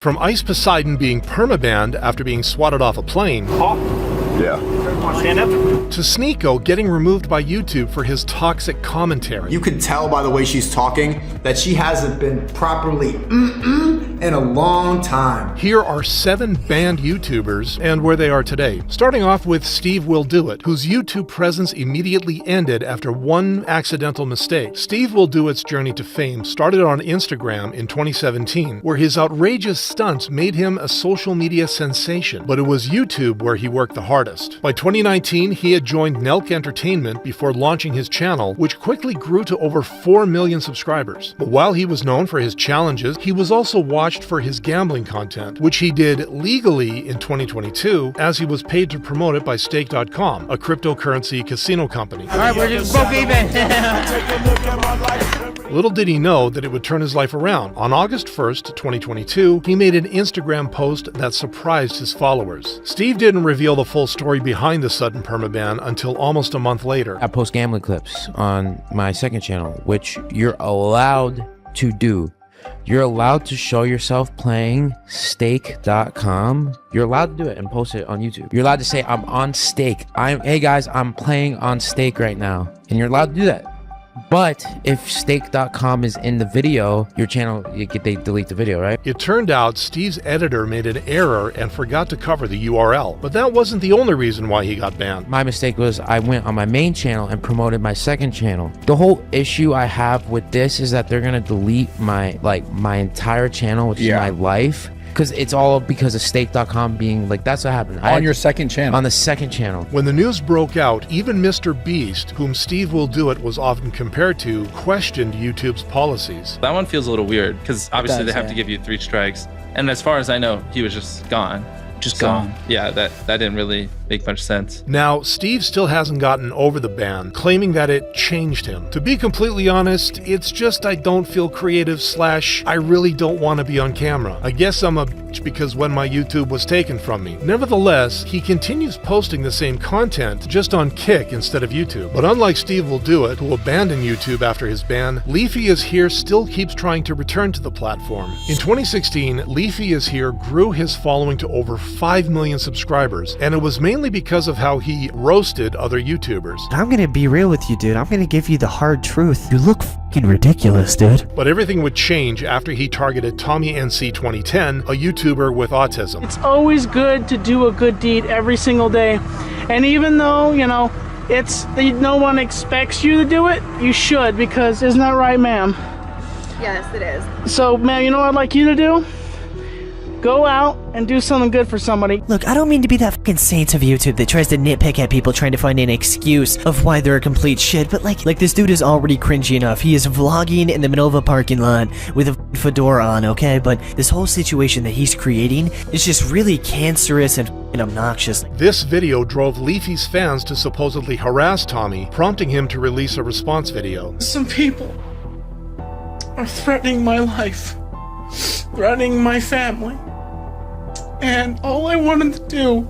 From Ice Poseidon being permabanned after being swatted off a plane, Yeah. Stand up. to Sneako getting removed by YouTube for his toxic commentary. You can tell by the way she's talking that she hasn't been properly in a long time. Here are 7 banned YouTubers and where they are today. Starting off with SteveWillDoIt, whose YouTube presence immediately ended after one accidental mistake. SteveWillDoIt's journey to fame started on Instagram in 2017, where his outrageous stunts made him a social media sensation, but it was YouTube where he worked the hardest. By 2019, he had joined Nelk Entertainment before launching his channel, which quickly grew to over 4 million subscribers. But while he was known for his challenges, he was also watched for his gambling content, which he did legally in 2022 as he was paid to promote it by Stake.com, a cryptocurrency casino company. Alright, we're just broke even. Little did he know that it would turn his life around. On August 1st, 2022, he made an Instagram post that surprised his followers. Steve didn't reveal the full story behind the sudden permaban until almost a month later. I post gambling clips on my second channel, which you're allowed to do. You're allowed to show yourself playing stake.com. You're allowed to do it and post it on YouTube. You're allowed to say, I'm on stake. Hey guys, I'm playing on stake right now. And you're allowed to do that. But if stake.com is in the video, your channel, they delete the video, right? It turned out Steve's editor made an error and forgot to cover the URL. But that wasn't the only reason why he got banned. My mistake was I went on my main channel and promoted my second channel. The whole issue I have with this is that they're gonna delete my entire channel, which is my life. Because it's all because of stake.com being that's what happened. On your second channel? On the second channel. When the news broke out, even Mr. Beast, whom SteveWillDoIt was often compared to, questioned YouTube's policies. That one feels a little weird because obviously they have to give you 3 strikes. And as far as I know, he was just gone. Gone. Yeah, that didn't really make much sense. Now, Steve still hasn't gotten over the ban, claiming that it changed him. To be completely honest, it's just I don't feel creative / I really don't want to be on camera. I guess I'm a bitch because when my YouTube was taken from me. Nevertheless, he continues posting the same content, just on Kick instead of YouTube. But unlike SteveWillDoIt, who abandoned YouTube after his ban, LeafyIsHere still keeps trying to return to the platform. In 2016, LeafyIsHere grew his following to over 5 million subscribers, and it was mainly because of how he roasted other YouTubers. I'm gonna be real with you, dude. I'm gonna give you the hard truth. You look fucking ridiculous, dude. But everything would change after he targeted Tommy NC 2010, a YouTuber with autism. It's always good to do a good deed every single day. And even though, no one expects you to do it, you should, because isn't that right, ma'am? Yes, it is. So, ma'am, you know what I'd like you to do? Go out and do something good for somebody. Look, I don't mean to be that fucking saint of YouTube that tries to nitpick at people trying to find an excuse of why they're a complete shit, but like this dude is already cringy enough. He is vlogging in the middle of a parking lot with a fedora on, okay? But this whole situation that he's creating is just really cancerous and fucking obnoxious. This video drove Leafy's fans to supposedly harass Tommy, prompting him to release a response video. Some people are threatening my life, threatening my family. And all I wanted to do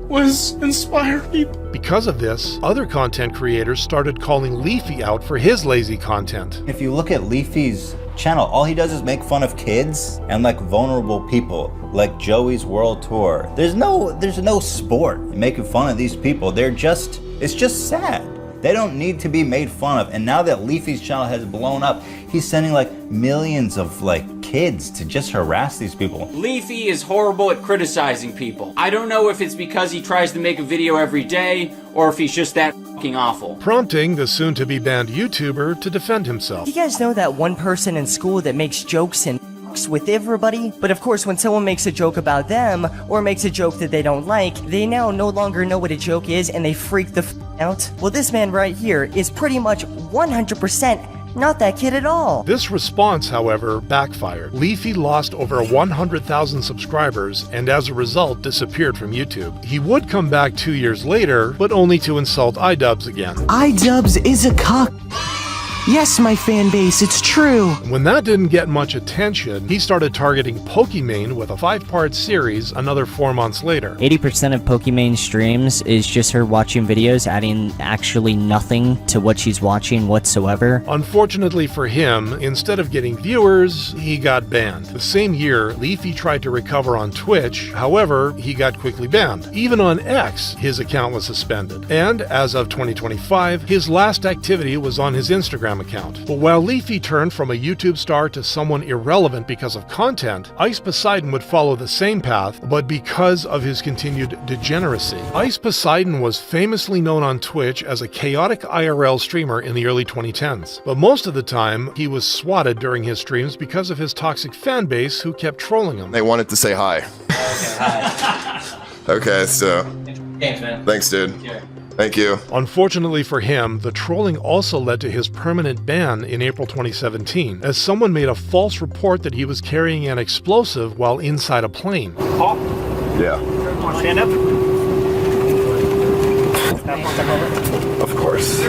was inspire people. Because of this, other content creators started calling Leafy out for his lazy content. If you look at Leafy's channel, all he does is make fun of kids and vulnerable people, like Joey's World Tour. There's no sport in making fun of these people. It's just sad. They don't need to be made fun of. And now that Leafy's channel has blown up, he's sending millions of kids to just harass these people. Leafy is horrible at criticizing people. I don't know if it's because he tries to make a video every day or if he's just that fucking awful. Prompting the soon-to-be banned YouTuber to defend himself. You guys know that one person in school that makes jokes and with everybody? But of course, when someone makes a joke about them or makes a joke that they don't like, they now no longer know what a joke is and they freak the out. Well, this man right here is pretty much 100% not that kid at all. This response, however, backfired. Leafy lost over 100,000 subscribers and as a result disappeared from YouTube. He would come back 2 years later, but only to insult iDubbbz again. iDubbbz is a cock. Yes, my fan base, it's true. When that didn't get much attention, he started targeting Pokimane with a 5-part series another 4 months later. 80% of Pokimane streams is just her watching videos, adding actually nothing to what she's watching whatsoever. Unfortunately for him, instead of getting viewers, he got banned. The same year, Leafy tried to recover on Twitch, however, he got quickly banned. Even on X, his account was suspended. And as of 2025, his last activity was on his Instagram account. But while Leafy turned from a YouTube star to someone irrelevant because of content, Ice Poseidon would follow the same path, but because of his continued degeneracy. Ice Poseidon was famously known on Twitch as a chaotic IRL streamer in the early 2010s. But most of the time, he was swatted during his streams because of his toxic fan base who kept trolling him. They wanted to say hi. Okay, hi. Okay, so... Thanks, man. Thanks, dude. Thank you. Unfortunately for him, the trolling also led to his permanent ban in April 2017, as someone made a false report that he was carrying an explosive while inside a plane. Oh. Yeah. Stand up. Of course.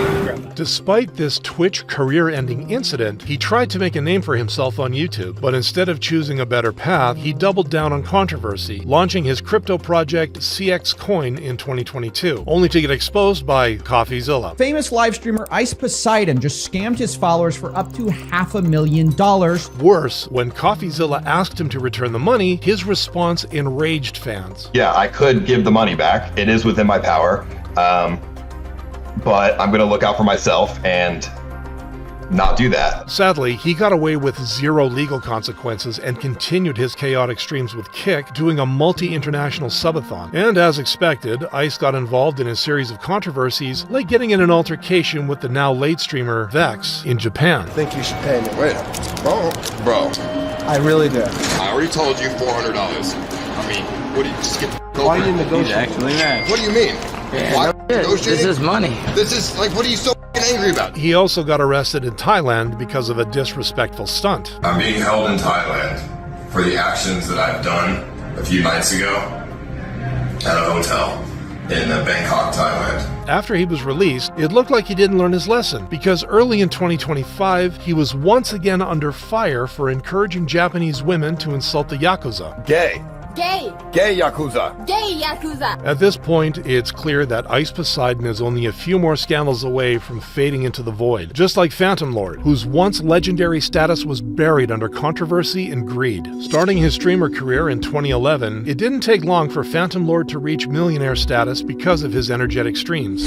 Despite this Twitch career-ending incident, he tried to make a name for himself on YouTube, but instead of choosing a better path, he doubled down on controversy, launching his crypto project CX Coin in 2022, only to get exposed by CoffeeZilla. Famous live streamer Ice Poseidon just scammed his followers for up to $500,000. Worse, when CoffeeZilla asked him to return the money, his response enraged fans. Yeah, I could give the money back. It is within my power. But I'm going to look out for myself and not do that. Sadly, he got away with 0 legal consequences and continued his chaotic streams with Kick, doing a multi-international subathon. And as expected, Ice got involved in a series of controversies, like getting in an altercation with the now late streamer Vex in Japan. I think you should pay me. Wait. Bro. I really do. I already told you $400. I mean, what do you just get? Why are you negotiating? Actually, man. What do you mean? Why negotiating? This is money. This is like, what are you so angry about? He also got arrested in Thailand because of a disrespectful stunt. I'm being held in Thailand for the actions that I've done a few nights ago at a hotel in Bangkok, Thailand. After he was released, it looked like he didn't learn his lesson, because early in 2025, he was once again under fire for encouraging Japanese women to insult the Yakuza. Gay. Gay. Gay Yakuza. Gay Yakuza. At this point, it's clear that Ice Poseidon is only a few more scandals away from fading into the void, just like Phantom Lord, whose once legendary status was buried under controversy and greed. Starting his streamer career in 2011, it didn't take long for Phantom Lord to reach millionaire status because of his energetic streams.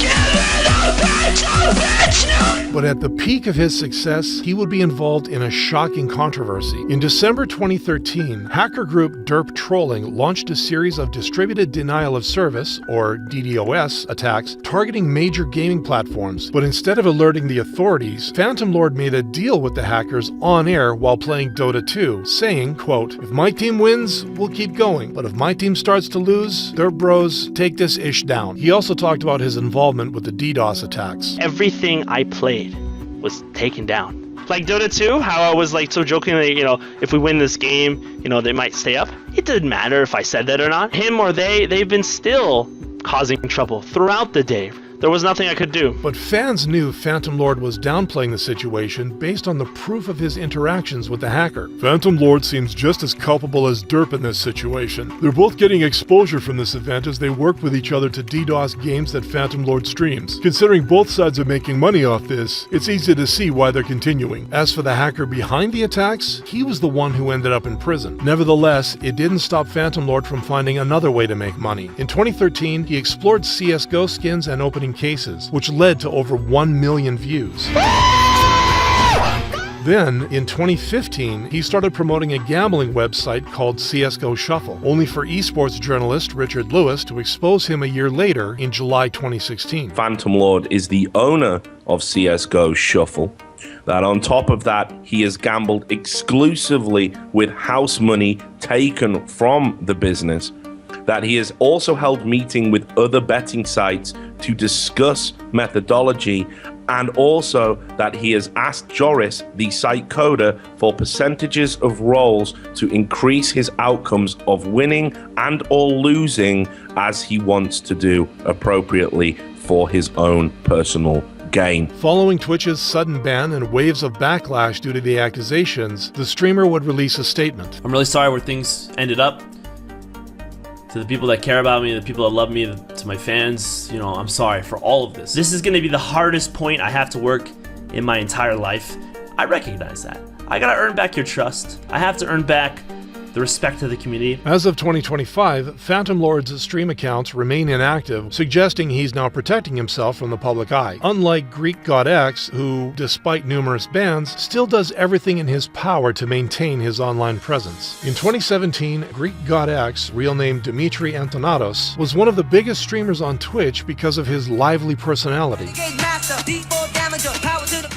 But at the peak of his success, he would be involved in a shocking controversy. In December 2013, hacker group Derp Trolling launched a series of distributed denial of service, or DDoS, attacks targeting major gaming platforms. But instead of alerting the authorities, Phantom Lord made a deal with the hackers on air while playing Dota 2, saying, quote, "If my team wins, we'll keep going. But if my team starts to lose, they're bros, take this ish down." He also talked about his involvement with the DDoS attacks. Everything I played was taken down. Like Dota 2, how I was like so jokingly, if we win this game, they might stay up. It didn't matter if I said that or not. Him or they've been still causing trouble throughout the day. There was nothing I could do. But fans knew Phantom Lord was downplaying the situation based on the proof of his interactions with the hacker. Phantom Lord seems just as culpable as Derp in this situation. They're both getting exposure from this event as they work with each other to DDoS games that Phantom Lord streams. Considering both sides are making money off this, it's easy to see why they're continuing. As for the hacker behind the attacks, he was the one who ended up in prison. Nevertheless, it didn't stop Phantom Lord from finding another way to make money. In 2013, he explored CSGO skins and opening cases, which led to over 1 million views. Then, in 2015, he started promoting a gambling website called CSGO Shuffle, only for esports journalist Richard Lewis to expose him a year later in July 2016. Phantom Lord is the owner of CSGO Shuffle. That on top of that, he has gambled exclusively with house money taken from the business. That he has also held meeting with other betting sites to discuss methodology, and also that he has asked Joris, the site coder, for percentages of rolls to increase his outcomes of winning and or losing as he wants to do appropriately for his own personal gain. Following Twitch's sudden ban and waves of backlash due to the accusations, the streamer would release a statement. I'm really sorry where things ended up. To the people that care about me, the people that love me, to my fans, you know, I'm sorry for all of this. This is gonna be the hardest point I have to work in my entire life. I recognize that. I gotta earn back your trust. I have to earn back the respect of the community. As of 2025, Phantom Lord's stream accounts remain inactive, suggesting he's now protecting himself from the public eye. Unlike GreekGodX, who, despite numerous bans, still does everything in his power to maintain his online presence. In 2017, GreekGodX, real name Dimitri Antonatos, was one of the biggest streamers on Twitch because of his lively personality.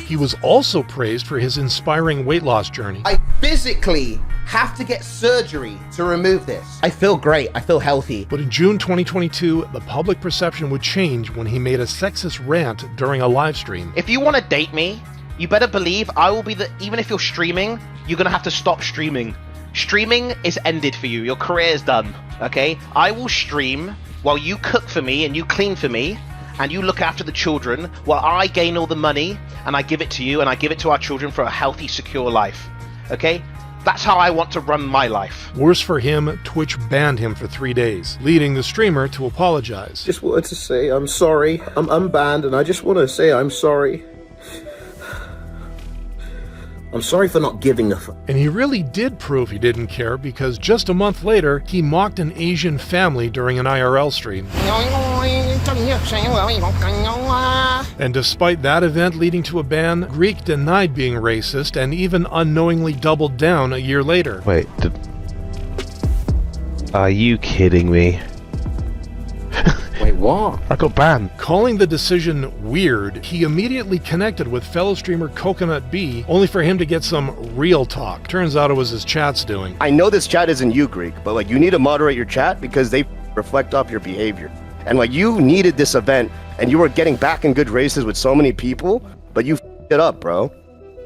He was also praised for his inspiring weight loss journey. I physically have to get surgery to remove this. I feel great. I feel healthy. But in June 2022, the public perception would change when he made a sexist rant during a live stream. If you want to date me, you better believe I will be even if you're streaming, you're going to have to stop streaming. Streaming is ended for you. Your career is done, okay? I will stream while you cook for me and you clean for me and you look after the children while I gain all the money and I give it to you and I give it to our children for a healthy, secure life, okay? That's how I want to run my life. Worse for him, Twitch banned him for 3 days, leading the streamer to apologize. Just wanted to say I'm sorry. I'm unbanned and I just want to say I'm sorry. I'm sorry for not giving a fuck. And he really did prove he didn't care, because just a month later, he mocked an Asian family during an IRL stream. And despite that event leading to a ban, Greek denied being racist and even unknowingly doubled down a year later. Wait, are you kidding me? Wait, what? I got banned. Calling the decision weird, he immediately connected with fellow streamer Coconut B, only for him to get some real talk. Turns out it was his chat's doing. I know this chat isn't you, Greek, but like you need to moderate your chat because they reflect off your behavior. And like you needed this event and you were getting back in good races with so many people, but you it up, bro.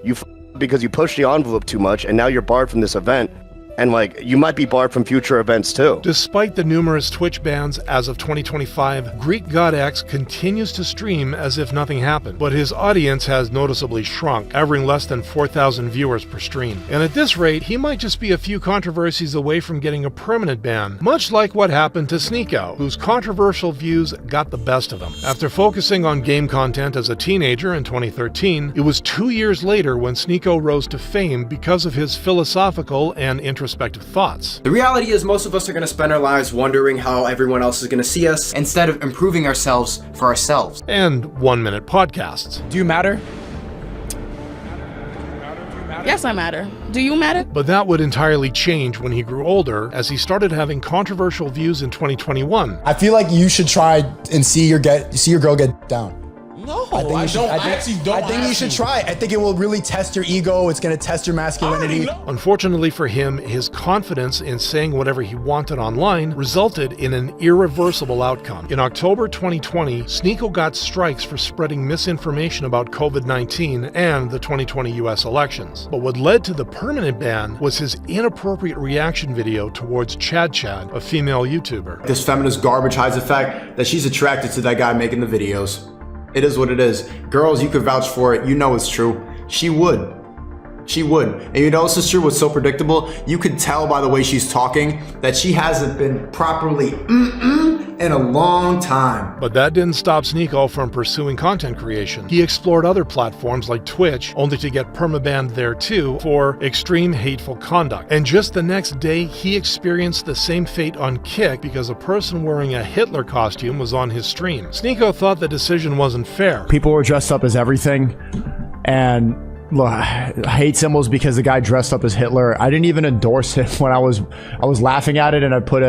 You because you pushed the envelope too much and now you're barred from this event. And like, you might be barred from future events too. Despite the numerous Twitch bans as of 2025, GreekGodX continues to stream as if nothing happened, but his audience has noticeably shrunk, averaging less than 4,000 viewers per stream. And at this rate, he might just be a few controversies away from getting a permanent ban, much like what happened to Sneako, whose controversial views got the best of him. After focusing on game content as a teenager in 2013, it was 2 years later when Sneako rose to fame because of his philosophical and introspective thoughts. The reality is most of us are going to spend our lives wondering how everyone else is going to see us instead of improving ourselves for ourselves. And 1-minute podcasts. Do you matter? Yes, I matter. Do you matter? But that would entirely change when he grew older, as he started having controversial views in 2021. I feel like you should try and see your girl get down. No, I think you should try. I think it will really test your ego. It's going to test your masculinity. Unfortunately for him, his confidence in saying whatever he wanted online resulted in an irreversible outcome. In October 2020, Sneako got strikes for spreading misinformation about COVID-19 and the 2020 US elections. But what led to the permanent ban was his inappropriate reaction video towards Chad, a female YouTuber. This feminist garbage hides the fact that she's attracted to that guy making the videos. It is what it is. Girls, you could vouch for it. You know it's true. She would. She would. And you know this is true, what's so predictable? You could tell by the way she's talking that she hasn't been properly in a long time. But that didn't stop Sneako from pursuing content creation. He explored other platforms like Twitch, only to get permabanned there too for extreme hateful conduct. And just the next day, he experienced the same fate on Kick because a person wearing a Hitler costume was on his stream. Sneako thought the decision wasn't fair. People were dressed up as everything, and hate symbols because the guy dressed up as Hitler. I didn't even endorse it when I was laughing at it, and I put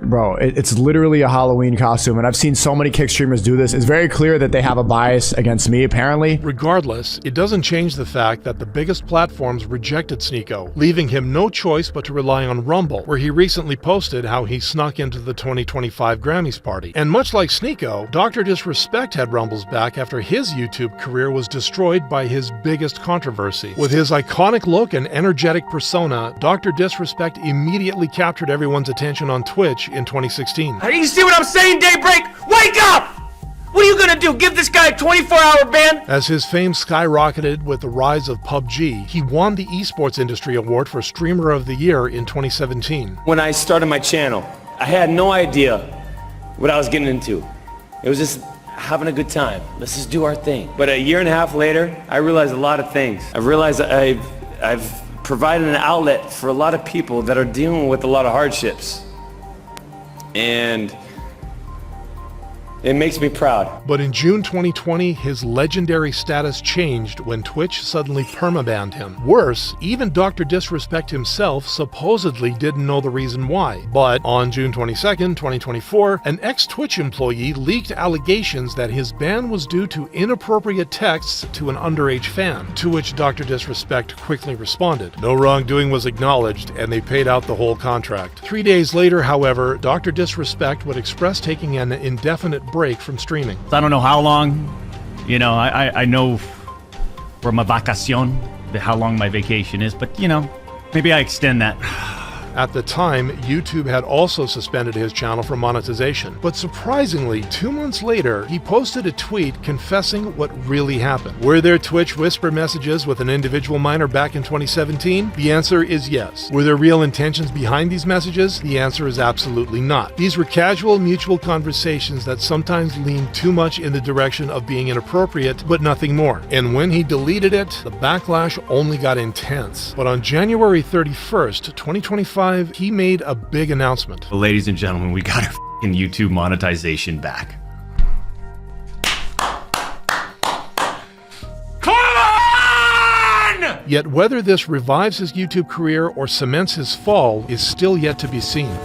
it's literally a Halloween costume, and I've seen so many Kick streamers do this. It's very clear that they have a bias against me, apparently. Regardless, it doesn't change the fact that the biggest platforms rejected Sneako, leaving him no choice but to rely on Rumble, where he recently posted how he snuck into the 2025 Grammys party. And much like Sneako, Dr. Disrespect had Rumble's back after his YouTube career was destroyed by his biggest controversy. With his iconic look and energetic persona, Dr. Disrespect immediately captured everyone's attention on Twitch in 2016. Do you see what I'm saying, Daybreak? Wake up! What are you gonna do? Give this guy a 24-hour ban? As his fame skyrocketed with the rise of PUBG, he won the Esports Industry Award for Streamer of the Year in 2017. When I started my channel, I had no idea what I was getting into. It was just having a good time. Let's just do our thing. But a year and a half later, I realized a lot of things. I realized I've provided an outlet for a lot of people that are dealing with a lot of hardships. And it makes me proud. But in June 2020, his legendary status changed when Twitch suddenly permabanned him. Worse, even Dr. Disrespect himself supposedly didn't know the reason why. But on June 22nd, 2024, an ex-Twitch employee leaked allegations that his ban was due to inappropriate texts to an underage fan, to which Dr. Disrespect quickly responded. No wrongdoing was acknowledged, and they paid out the whole contract. 3 days later, however, Dr. Disrespect would express taking an indefinite break from streaming. I don't know how long, you know, I know for my vacacion, how long my vacation is, but you know, maybe I extend that. At the time, YouTube had also suspended his channel from monetization. But surprisingly, 2 months later, he posted a tweet confessing what really happened. Were there Twitch whisper messages with an individual minor back in 2017? The answer is yes. Were there real intentions behind these messages? The answer is absolutely not. These were casual, mutual conversations that sometimes leaned too much in the direction of being inappropriate, but nothing more. And when he deleted it, the backlash only got intense. But on January 31st, 2025, he made a big announcement. Ladies and gentlemen, we got our f***ing YouTube monetization back. Come on! Yet whether this revives his YouTube career or cements his fall is still yet to be seen.